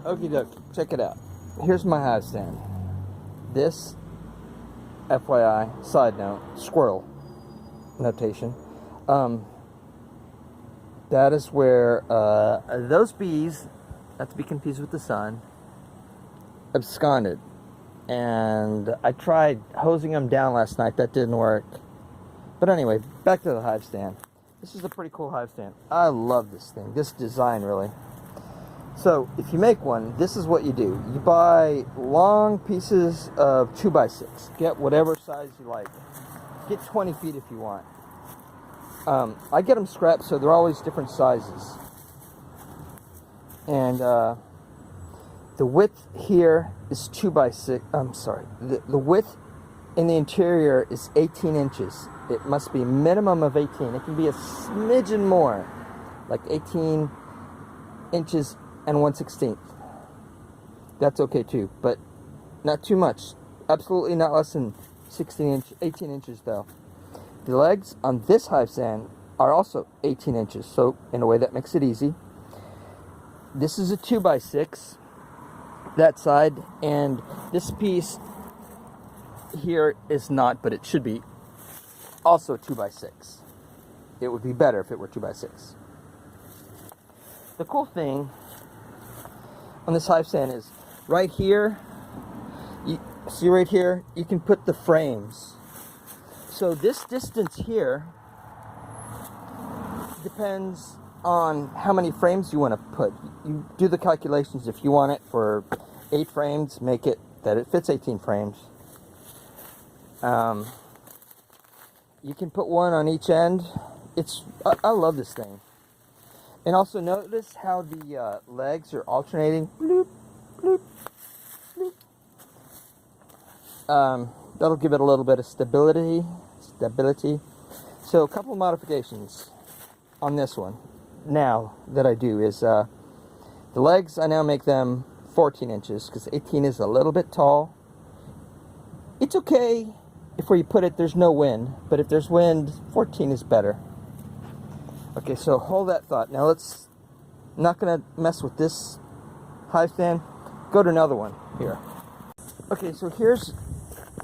Okie doke, check it out. Here's my hive stand. This, FYI, side note, squirrel notation. That is where those bees, not to be confused with the sun, absconded. And I tried hosing them down last night. That didn't work. But anyway, back to the hive stand. This is a pretty cool hive stand. I love this thing, this design really. So if you make one, this is what you do. You buy long pieces of 2x6. Get whatever size you like. Get 20 feet if you want. I get them scrapped, so they're always different sizes. And the width here is 2x6. I'm sorry. The width in the interior is 18 inches. It must be a minimum of 18. It can be a smidgen more, like 18 inches and 1/16. That's okay too, but not too much. Absolutely not less than 18 inches though. The legs on this hive stand are also 18 inches, so in a way that makes it easy. This is a 2x6, that side, and this piece here is not, but it should be also a 2x6. It would be better if it were 2x6. The cool thing on this hive stand is right here, you see right here, you can put the frames. So this distance here depends on how many frames you want to put. You do the calculations. If you want it for 8 frames, make it that it fits 18 frames. You can put one on each end. I love this thing. And also notice how the legs are alternating. Bloop, bloop, bloop. That'll give it a little bit of stability. So a couple of modifications on this one now that I do is the legs, I now make them 14 inches because 18 is a little bit tall. It's okay if where you put it there's no wind, but if there's wind, 14 is better. Okay, so hold that thought. Now I'm not going to mess with this hive stand. Go to another one here. Okay, so here's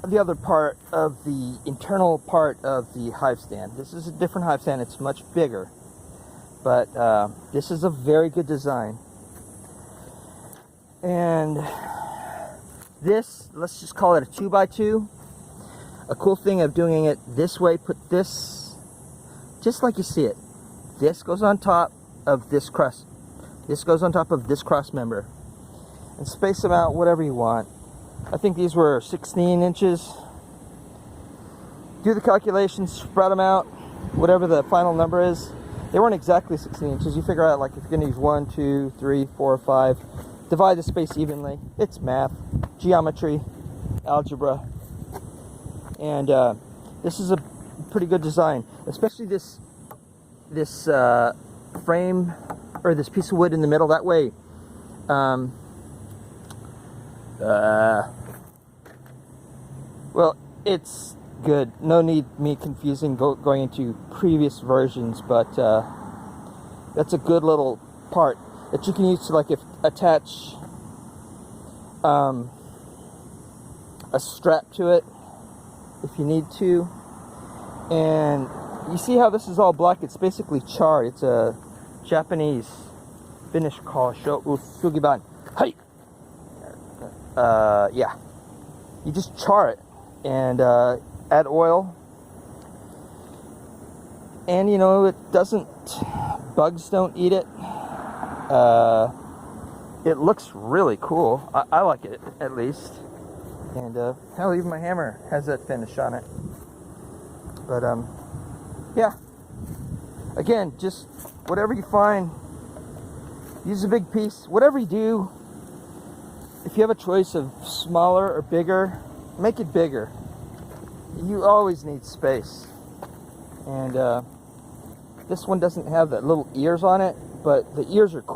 the other part of the internal part of the hive stand. This is a different hive stand. It's much bigger, but this is a very good design. And this, let's just call it a 2x2. A cool thing of doing it this way, put this just like you see it. This goes on top of this cross. This goes on top of this cross member. And space them out whatever you want. I think these were 16 inches. Do the calculations, spread them out, whatever the final number is. They weren't exactly 16 inches. You figure out, like, if you're going to use 1, 2, 3, 4, 5. Divide the space evenly. It's math, geometry, algebra. And this is a pretty good design. Especially this frame, or this piece of wood in the middle. That way, well, it's good. No need me confusing going into previous versions, but that's a good little part that you can use to, like, attach a strap to it if you need to. And you see how this is all black? It's basically charred. It's a Japanese finish called Shosugiban. Hey! Yeah. You just char it and add oil. And, you know, it doesn't, bugs don't eat it. It looks really cool. I like it, at least. And, hell, even my hammer has that finish on it. But, yeah. Again, just whatever you find, use a big piece. Whatever you do, if you have a choice of smaller or bigger, make it bigger. You always need space. And this one doesn't have that little ears on it, but the ears are cool.